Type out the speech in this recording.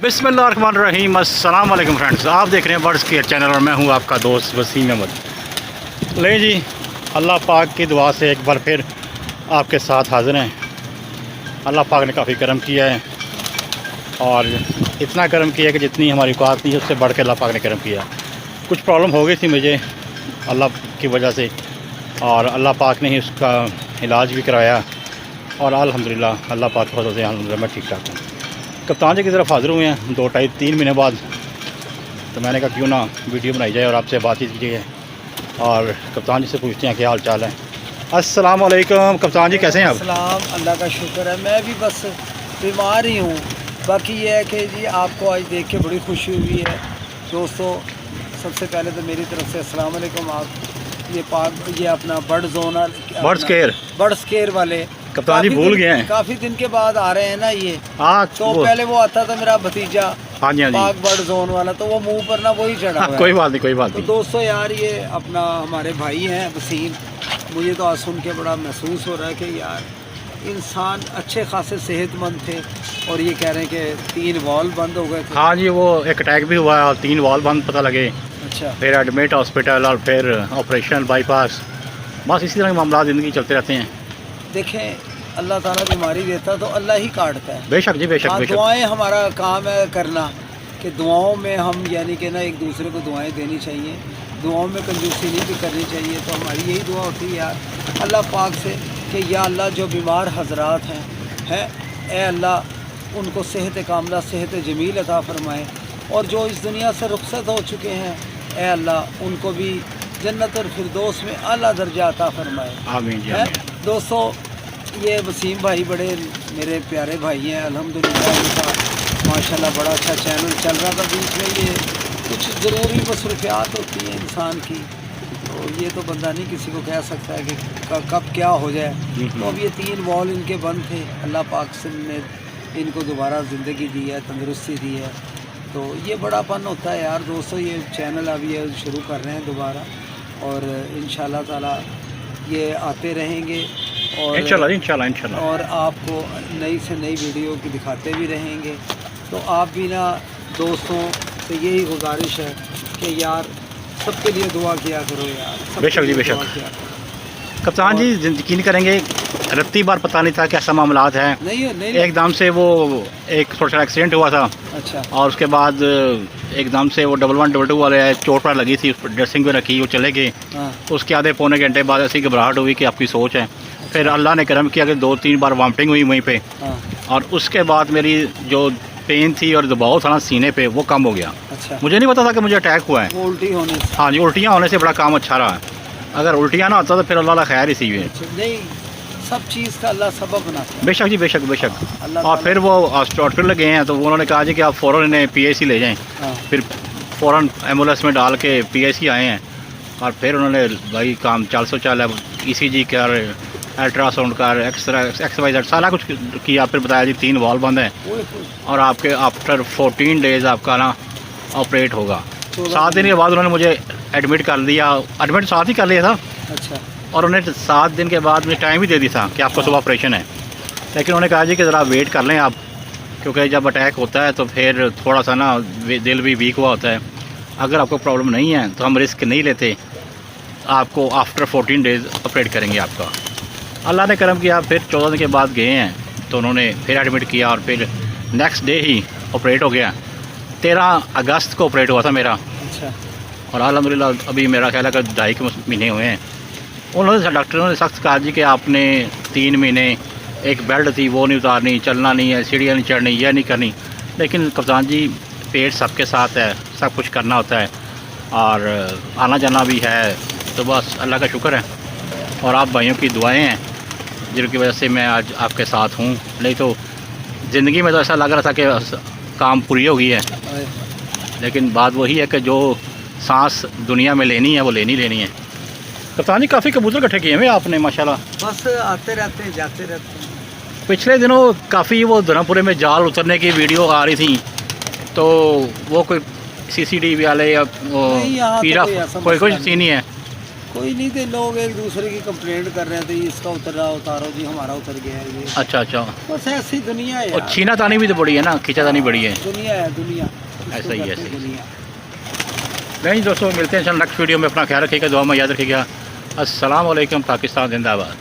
बिस्मिल्लाहिर्रहमानिर्रहीम। अस्सलाम वालेकुम फ्रेंड्स, आप देख रहे हैं बर्ड्स केयर चैनल और मैं हूं आपका दोस्त वसीम अहमद। ले जी, अल्लाह पाक की दुआ से एक बार फिर आपके साथ हाज़िर हैं। अल्लाह पाक ने काफ़ी करम किया है और इतना करम किया कि जितनी हमारी औकात थी उससे बढ़ के अल्लाह पाक ने करम किया। कुछ प्रॉब्लम हो गई थी मुझे अल्लाह की वजह से और अल्लाह पाक ने ही उसका इलाज भी कराया और अल्हम्दुलिल्लाह अल्लाह पाक की वजह से अल्हम्दुलिल्लाह मैं ठीक ठाक हूँ। कप्तान जी की तरफ हाज़िर हुए हैं 2-3 महीने बाद, तो मैंने कहा क्यों ना वीडियो बनाई जाए और आपसे बातचीत की जाए और कप्तान जी से पूछते हैं क्या हाल चाल है। अस्सलाम वालेकुम कप्तान जी, कैसे हैं आप? अस्सलाम, अल्लाह का शुक्र है। मैं भी बस बीमार ही हूँ। बाकी ये है कि जी आपको आज देख के बड़ी खुशी हुई है। दोस्तों, सबसे पहले तो मेरी तरफ से अस्सलाम वालेकुम। आप ये अपना बर्ड्स केयर वाले कप्तान जी भूल गए हैं, काफ़ी दिन के बाद आ रहे हैं ना ये। तो पहले वो आता था मेरा भतीजा, हाँ जी पाक बर्ड जोन वाला, तो वो मुंह पर ना वही चढ़ा हुआ है। कोई बात नहीं। तो दोस्तों यार, ये अपना हमारे भाई हैं वसीम। मुझे तो आज सुन के बड़ा महसूस हो रहा है कि यार इंसान अच्छे खासे सेहतमंद थे और ये कह रहे हैं कि 3 वॉल्व बंद हो गए थे। हाँ जी, वो एक अटैक भी हुआ और 3 वॉल्व बंद पता लगे। अच्छा, फिर एडमिट हॉस्पिटल और फिर ऑपरेशन बाईपास। बस इसी तरह के मामला ज़िंदगी चलते रहते हैं। देखें, अल्लाह ताला बीमारी देता तो अल्लाह ही काटता है। बेशक जी, बेशक बेशक। दुआएं हमारा काम है करना, कि दुआओं में हम यानी कि ना एक दूसरे को दुआएं देनी चाहिए, दुआओं में कंजूसी नहीं भी करनी चाहिए। तो हमारी यही दुआ होती है यार अल्लाह पाक से कि या अल्लाह जो बीमार हजरात हैं ए अल्लाह उनको सेहत कामला सेहत जमील अता फरमाए, और जो इस दुनिया से रुखसत हो चुके हैं ए अल्लाह उनको भी जन्नत और फिरदौस में आला दर्जा अता फरमाए। आमीन जी, आमीन। दोस्तों, ये वसीम भाई बड़े मेरे प्यारे भाई हैं। अल्हम्दुलिल्लाह इनका माशाल्लाह बड़ा अच्छा चैनल चल रहा था। बीच में ये कुछ ज़रूरी मसरूफियात होती हैं इंसान की, तो ये तो बंदा नहीं किसी को कह सकता है कि कब क्या हो जाए। तो अब ये 3 वॉल इनके बंद थे, अल्लाह पाक से ने इनको दोबारा ज़िंदगी दी है, तंदुरुस्ती दी है। तो ये बड़ापन होता है यार। दोस्तों, ये चैनल अभी ये शुरू कर रहे हैं दोबारा और इंशाल्लाह ताला ये आते रहेंगे और इंशाल्लाह और आपको नई से नई वीडियो की दिखाते भी रहेंगे। तो आप भी ना दोस्तों से यही गुजारिश है कि यार सबके लिए दुआ किया करो यार। बेशक जी, बेशक। कप्तान जी यकीन करेंगे रत्ती बार पता नहीं था कैसा मामलात है। नहीं। एकदम से वो एक थोड़ा सा एक्सीडेंट हुआ था। अच्छा। और उसके बाद एकदम से वो 1122 वाले चोट पर लगी थी, उस पर ड्रेसिंग में रखी, वो चले गए। उसके आधे पौने घंटे बाद ऐसी घबराहट हुई कि आपकी सोच है। फिर अल्लाह ने करम किया कि 2-3 बार वॉमिटिंग हुई वहीं पे, और उसके बाद मेरी जो पेन थी और दबाव था ना सीने पे वो कम हो गया। अच्छा। मुझे नहीं पता था कि मुझे अटैक हुआ है। उल्टी होने से? हाँ जी, उल्टियाँ होने से बड़ा काम अच्छा रहा है। अगर उल्टियाँ ना होता तो फिर अल्लाह खैर इसी में। नहीं, सब चीज़ का अल्लाह सबब बनाता है। बेशक जी, बेशक। और फिर वो हॉस्पिटल गए हैं तो उन्होंने कहा जी कि आप फ़ौरन इन्हें PIC ले जाएँ। फिर फ़ौरन एम्बुलेंस में डाल के PIC आए हैं और फिर उन्होंने भाई काम चाल है, ECG कर, अल्ट्रासाउंड कर, XYZ सारा कुछ किया। फिर बताया जी 3 वॉल्व बंद हैं और आपके आफ्टर 14 डेज़ आपका ना ऑपरेट होगा। 7 दिन के बाद उन्होंने मुझे एडमिट कर दिया। एडमिट साथ ही कर लिया था। अच्छा। और उन्हें 7 दिन के बाद मुझे टाइम भी दे दिया था कि आपको सुबह ऑपरेशन है। लेकिन उन्होंने कहा जी कि ज़रा वेट कर लें आप, क्योंकि जब अटैक होता है तो फिर थोड़ा सा ना दिल भी वीक हुआ होता है। अगर आपको प्रॉब्लम नहीं है तो हम रिस्क नहीं लेते, आपको आफ्टर 14 डेज़ ऑपरेट करेंगे आपका। अल्लाह ने करम किया, फिर 14 दिन के बाद गए हैं तो उन्होंने फिर एडमिट किया और फिर नेक्स्ट डे ही ऑपरेट हो गया। 13 अगस्त को ऑपरेट हुआ था मेरा। अच्छा। और अल्हम्दुलिल्लाह अभी मेरा ख्याल है कि 2.5 महीने हुए हैं। उन्होंने डॉक्टरों ने सख्त कहा जी कि आपने 3 महीने एक बेल्ट थी वो नहीं उतारनी, चलना नहीं है, सीढ़ियाँ नहीं चढ़नी, यह नहीं करनी। लेकिन कप्तान जी पेट सबके साथ है, सब कुछ करना होता है और आना जाना भी है, तो बस अल्लाह का शुक्र है और आप भाइयों की दुआएं हैं जिनकी वजह से मैं आज आपके साथ हूँ। नहीं तो ज़िंदगी में तो ऐसा लग रहा था कि काम पूरी हो गई है, लेकिन बात वही है कि जो सांस दुनिया में लेनी है वो लेनी है। कप्तान जी काफ़ी कबूतर इकट्ठे किए हुए आपने माशाल्लाह। बस आते रहते हैं, जाते रहते हैं। पिछले दिनों काफ़ी वो धर्मपुरे में जाल उतरने की वीडियो आ रही थी, तो वो कोई CCTV वाले या पीरा कोई सीन नहीं है। कोई नहीं थे, लोग एक दूसरे की कंप्लेंट कर रहे थे इसका उतारो जी, हमारा उतर गया है ये। अच्छा अच्छा। बस ऐसी दुनिया है और यार। छीना तानी भी तो बड़ी है ना, खींचातानी बड़ी है। दुनिया है दुनिया, ऐसा ही है, इसको कहते हैं दुनिया। नहीं दोस्तों, मिलते हैं नेक्स्ट वीडियो में। अपना ख्याल रखिएगा, दुआ में याद रखिएगा। अस्सलाम वालेकुम। पाकिस्तान जिंदाबाद।